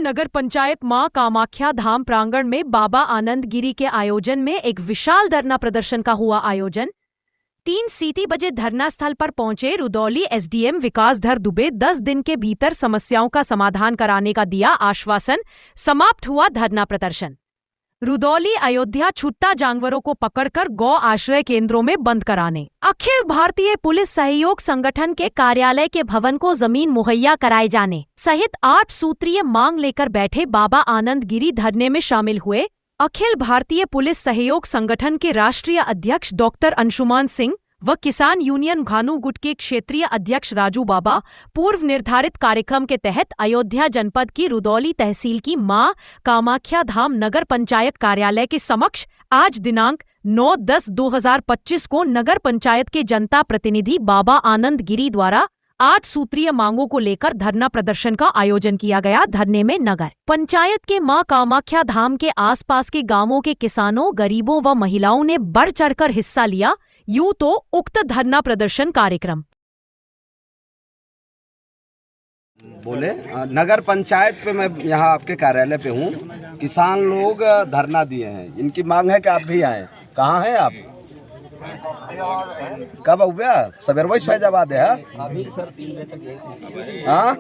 नगर पंचायत मां कामाख्या धाम प्रांगण में बाबा आनंद गिरी के आयोजन में एक विशाल धरना प्रदर्शन का हुआ आयोजन। 3 बजे धरना स्थल पर पहुंचे रुदौली एसडीएम विकासधर दुबे 10 दिन के भीतर समस्याओं का समाधान कराने का दिया आश्वासन। समाप्त हुआ धरना प्रदर्शन। रुदौली अयोध्या छुट्टा जानवरों को पकड़कर गौ आश्रय केंद्रों में बंद कराने, अखिल भारतीय पुलिस सहयोग संगठन के कार्यालय के भवन को जमीन मुहैया कराए जाने सहित 8 सूत्रीय मांग लेकर बैठे बाबा आनंद गिरी धरने में शामिल हुए। अखिल भारतीय पुलिस सहयोग संगठन के राष्ट्रीय अध्यक्ष डॉक्टर अंशुमान सिंह व किसान यूनियन घानूगुट के क्षेत्रीय अध्यक्ष राजू बाबा पूर्व निर्धारित कार्यक्रम के तहत अयोध्या जनपद की रुदौली तहसील की मां कामाख्या धाम नगर पंचायत कार्यालय के समक्ष आज दिनांक 9/10/2025 को नगर पंचायत के जनता प्रतिनिधि बाबा आनंद गिरी द्वारा 8 सूत्रीय मांगों को लेकर धरना प्रदर्शन का आयोजन किया गया। धरने में नगर पंचायत के मां कामाख्या धाम के आसपास के गांवों के किसानों, गरीबों व महिलाओं ने बढ़ चढ़कर हिस्सा लिया। यूं तो उक्त धरना प्रदर्शन कार्यक्रम बोले नगर पंचायत पे मैं यहाँ आपके कार्यालय पे हूँ। किसान लोग धरना दिए हैं, इनकी मांग है कि आप भी आए। कहाँ हैं आप? कब हुआ? सवेर वही फैजाबाद है। अभी सर 3 बजे तक। हाँ,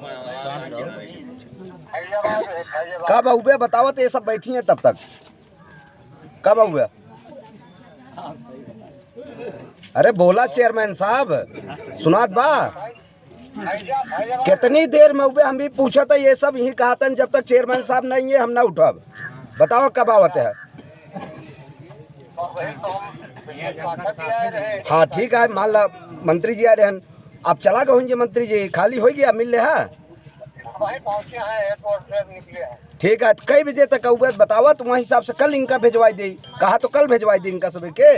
कब हुआ बताओ तो ये सब बैठी हैं तब तक। कब हुआ? अरे बोला चेयरमैन साहब, सुनात बा कितनी देर में हुए? हम भी पूछा था, ये सब यही कहा था जब तक चेयरमैन साहब नहीं है हम ना उठब। बताओ कब आवत है? हाँ ठीक है, मान ला मंत्री जी आ रहे हैं, आप चला गए होंगे। मंत्री जी खाली हो गया, मिल रहे हैं? ठीक है, कई बजे तक हुआ बताओ तो वहाँ हिसाब से कल इनका भिजवाई दी। कहा तो कल भिजवाई दी इनका सुबह के।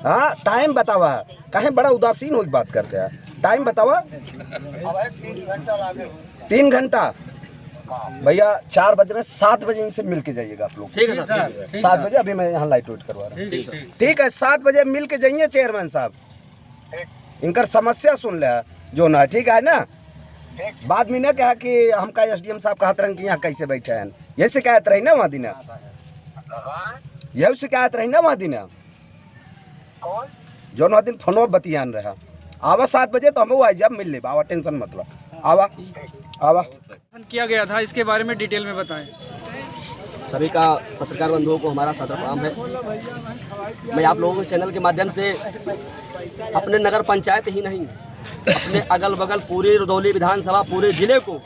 हाँ टाइम बतावा, कहीं बड़ा उदासीन हो बात करते हैं। टाइम बतावा। 3 घंटा भैया, 4 बज रहे, 7 बजे इनसे मिल के जाइएगा आप लोग। ठीक है सर, 7 बजे। अभी मैं यहाँ लाइट वेट करवा रहा हूँ। ठीक है, 7 बजे मिल के जाइए चेयरमैन साहब, इनकर समस्या सुन ले जो ना। ठीक है ना, बाद में न कहा कि हमका एसडीएम साहब कहते रहे कि यहाँ कैसे बैठे हैं। यही शिकायत रही ना वहाँ दिन, यही शिकायत रही ना वहाँ दिन जो ना दिन फोनो बतियान रहा। आवा 7 बजे तो हम वो आई जब मिल ले बाबा, टेंशन मत लो। आवा आवा किया गया था, इसके बारे में डिटेल में बताएं। सभी का पत्रकार बंधुओं को हमारा सादर प्रणाम है। मैं आप लोगों के चैनल के माध्यम से अपने नगर पंचायत ही नहीं, अपने अगल बगल पूरी रुदौली विधानसभा, पूरे ज़िले को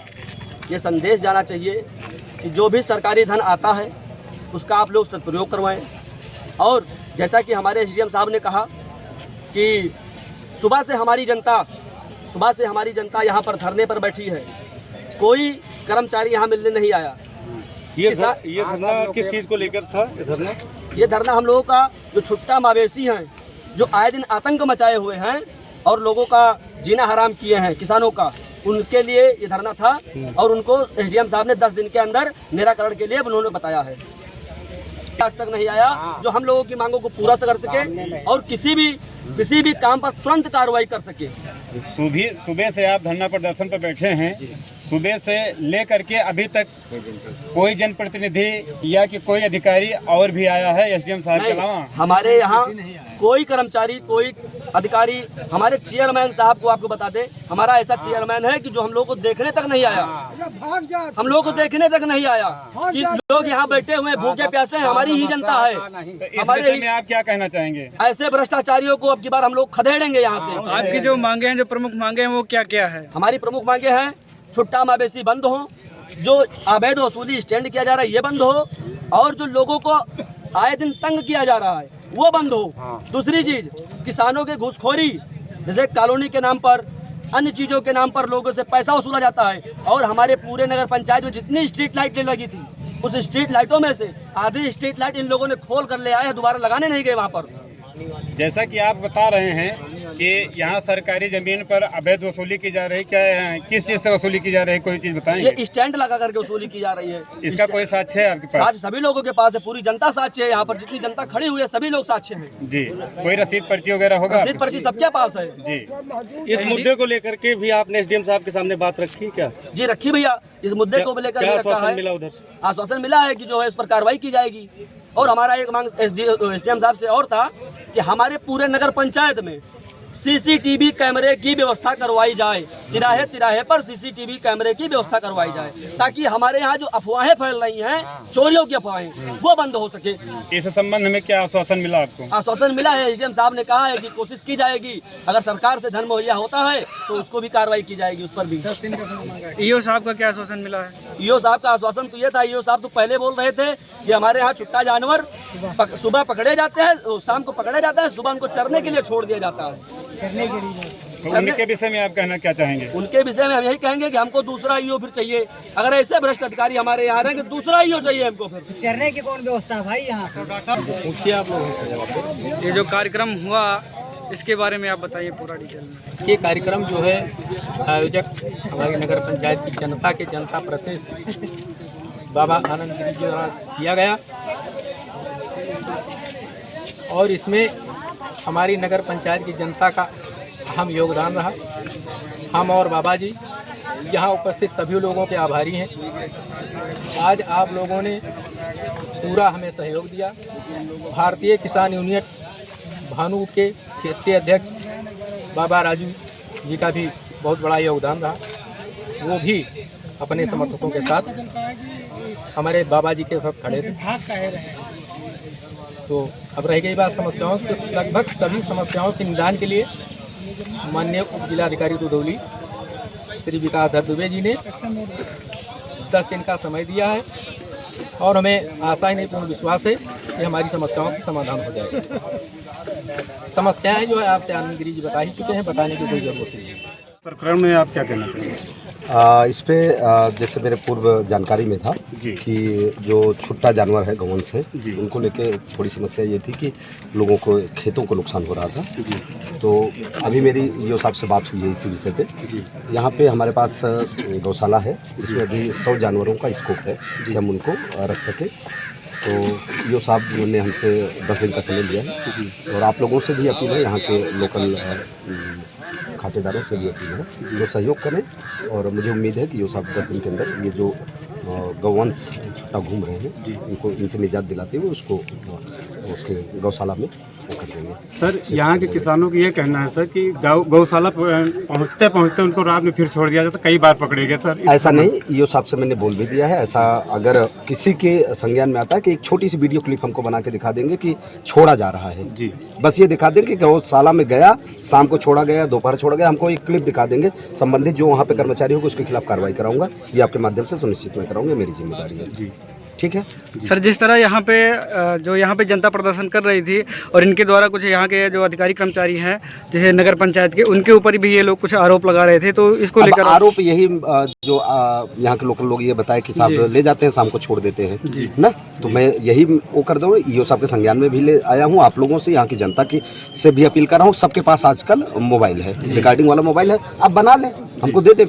ये संदेश जाना चाहिए कि जो भी सरकारी धन आता है उसका आप लोग सदुपयोग करवाएं। और जैसा कि हमारे एसडीएम साहब ने कहा कि सुबह से हमारी जनता यहाँ पर धरने पर बैठी है, कोई कर्मचारी यहाँ मिलने नहीं आया। ये धरना किस चीज़ को लेकर था? ये धरना हम लोगों का जो छुट्टा मवेशी हैं, जो आए दिन आतंक मचाए हुए हैं और लोगों का जीना हराम किए हैं, किसानों का, उनके लिए ये धरना था। और उनको एसडीएम साहब ने 10 दिन के अंदर निराकरण के लिए उन्होंने बताया है। आज तक नहीं आया जो हम लोगों की मांगों को पूरा कर सके और किसी भी काम पर तुरंत कार्रवाई कर सके। सुबह से आप धरना प्रदर्शन पर बैठे हैं, सुबह से लेकर के अभी तक कोई जनप्रतिनिधि या कि कोई अधिकारी और भी आया है एसडीएम साहब के अलावा? हमारे यहाँ कोई कर्मचारी, कोई अधिकारी, हमारे चेयरमैन साहब को आपको बता दें, हमारा ऐसा चेयरमैन है कि जो हम लोग को देखने तक नहीं आया, हम लोग को देखने तक नहीं आया कि लोग यहाँ बैठे हुए भूखे प्यासे हैं। हमारी ही जनता है। हमारे में आप क्या कहना चाहेंगे? ऐसे भ्रष्टाचारियों को अब की बार हम लोग खदेड़ेंगे यहाँ से। आपकी जो मांगे हैं, जो प्रमुख मांगे हैं, वो क्या क्या है? हमारी प्रमुख मांगे हैं, छुट्टा मवेशी बंद हो, जो अवैध वसूली स्टैंड किया जा रहा है ये बंद हो, और जो लोगों को आए दिन तंग किया जा रहा है वो बंद हो। दूसरी चीज, किसानों के घूसखोरी, जैसे कॉलोनी के नाम पर, अन्य चीज़ों के नाम पर लोगों से पैसा वसूला जाता है। और हमारे पूरे नगर पंचायत में जितनी स्ट्रीट लाइटें लगी थी, उस स्ट्रीट लाइटों में से आधी स्ट्रीट लाइट इन लोगों ने खोल कर ले आए, दोबारा लगाने नहीं गए वहाँ पर। जैसा कि आप बता रहे हैं कि यहाँ सरकारी जमीन पर अवैध वसूली की जा रही, क्या किस चीज से वसूली की जा रही है, कोई चीज बताएंगे? ये स्टैंड लगा करके वसूली की जा रही है। इसका कोई साक्ष्य है आपके पास? साक्ष्य सभी लोगों के पास है, पूरी जनता साक्ष्य है, यहाँ पर जितनी जनता खड़ी हुई है सभी लोग साक्ष्य हैं। जी, कोई रसीद पर्ची वगैरह होगा? रसीद पर्ची सबके पास है जी। इस मुद्दे को लेकर के भी आपने एसडीएम साहब के सामने बात रखी क्या? जी रखी भैया, इस मुद्दे को लेकर क्या भी रखा आश्वासन है। मिला उधर से? आश्वासन मिला है कि जो है इस पर कार्रवाई की जाएगी। और हमारा एक मांग एसडीएम साहब से और था कि हमारे पूरे नगर पंचायत में सीसीटीवी कैमरे की व्यवस्था करवाई जाए, तिराहे तिराहे पर सीसीटीवी कैमरे की व्यवस्था करवाई जाए, ताकि हमारे यहाँ जो अफवाहें फैल रही हैं, चोरियों की अफवाहें, वो बंद हो सके। इस संबंध में क्या आश्वासन मिला आपको? आश्वासन मिला है, एसडीएम साहब ने कहा है कि कोशिश की जाएगी, अगर सरकार से धन मुहैया होता है तो उसको भी कार्रवाई की जाएगी उस पर भी। ईओ साहब का क्या आश्वासन मिला है? ईओ साहब का आश्वासन तो ये था, ईओ साहब तो पहले बोल रहे थे कि हमारे यहाँ छुट्टा जानवर सुबह पकड़े जाते हैं, शाम को पकड़े जाता है, सुबह उनको चरने के लिए छोड़ दिया जाता है। तो उनके विषय में आप कहना क्या चाहेंगे? उनके विषय में हम यही कहेंगे कि हमको दूसरा ईओ फिर चाहिए। अगर ऐसे भ्रष्ट अधिकारी हमारे यहाँ रहेंगे, दूसरा ईओ चाहिए हमको। फिर चरने की कौन व्यवस्था है भाई यहाँ? ये जो कार्यक्रम हुआ इसके बारे में आप बताइए पूरा डिटेल में। ये कार्यक्रम जो है आयोजक हमारी नगर पंचायत की जनता के जनता प्रतिनिधि बाबा आनंद गिरी जी द्वारा किया गया, और इसमें हमारी नगर पंचायत की जनता का अहम योगदान रहा। हम और बाबा जी यहाँ उपस्थित सभी लोगों के आभारी हैं। आज आप लोगों ने पूरा हमें सहयोग दिया। भारतीय किसान यूनियन भानु के क्षेत्रीय अध्यक्ष बाबा राजू जी का भी बहुत बड़ा योगदान रहा। वो भी अपने समर्थकों के साथ हमारे बाबा जी के साथ खड़े थे। तो अब रह गई बात समस्याओं की, लगभग सभी समस्याओं के निदान के लिए माननीय उप जिलाधिकारी रुदौली श्री विकास दुबे जी ने 10 दिन का समय दिया है, और हमें आशा ही नहीं पूर्ण विश्वास है कि हमारी समस्याओं का समाधान हो जाएगा। समस्याएं जो है आपसे आनंद गिरी जी बता ही चुके हैं, बताने की कोई जरूरत नहीं है। प्रकरण में आप क्या कहना चाहेंगे? इस पे जैसे मेरे पूर्व जानकारी में था कि जो छुट्टा जानवर है गौवंश है, उनको लेके थोड़ी समस्या ये थी कि लोगों को खेतों को नुकसान हो रहा था। तो अभी मेरी ईओ साहब से बात हुई है इसी विषय पे। यहाँ पे हमारे पास गौशाला है, इसमें अभी 100 जानवरों का स्कोप है कि हम उनको रख सकें। तो ईओ साहब ने हमसे 10 दिन का समय लिया है, और आप लोगों से भी अपील है, यहाँ के लोकल खातेदारों से भी अपील है जो सहयोग करें। और मुझे उम्मीद है कि ये साहब 10 दिन के अंदर ये जो गौवंश छुट्टा घूम रहे हैं उनको इनसे निजात दिलाते हुए उसको उसके गौशाला में कर देंगे। सर, यहाँ के किसानों की ये कहना है सर कि गौशाला पहुँचते पहुँचते उनको रात में फिर छोड़ दिया जाता, कई बार पकड़े गए सर। ऐसा नहीं, ईओ साहब से मैंने बोल भी दिया है। ऐसा अगर किसी के संज्ञान में आता है कि एक छोटी सी वीडियो क्लिप हमको बना के दिखा देंगे कि छोड़ा जा रहा है जी, बस ये दिखा देंगे कि गौशाला में गया, शाम को छोड़ा गया, दोपहर छोड़ा गया, हमको एक क्लिप दिखा देंगे। संबंधित जो वहाँ पे कर्मचारी होगा उसके खिलाफ कार्रवाई कराऊंगा, ये आपके माध्यम से सुनिश्चित मैं कराऊंगा, मेरी जिम्मेदारी है जी। ठीक है सर, जिस तरह यहाँ पे जो यहाँ पे जनता प्रदर्शन कर रही थी और इनके द्वारा कुछ यहाँ के जो अधिकारी कर्मचारी हैं जैसे नगर पंचायत के, उनके ऊपर भी ये लोग कुछ आरोप लगा रहे थे, तो इसको लेकर आरोप यही जो यहाँ के लोकल लोग ये बताए कि साहब ले जाते हैं, शाम को छोड़ देते हैं ना, तो मैं यही वो कर दूँ। ईओ साहब के संज्ञान में भी ले आया हूँ, आप लोगों से, यहाँ की जनता की से भी अपील कर रहा हूँ। सबके पास आजकल मोबाइल है, रिकॉर्डिंग वाला मोबाइल है, आप बना लें, हमको दे दें।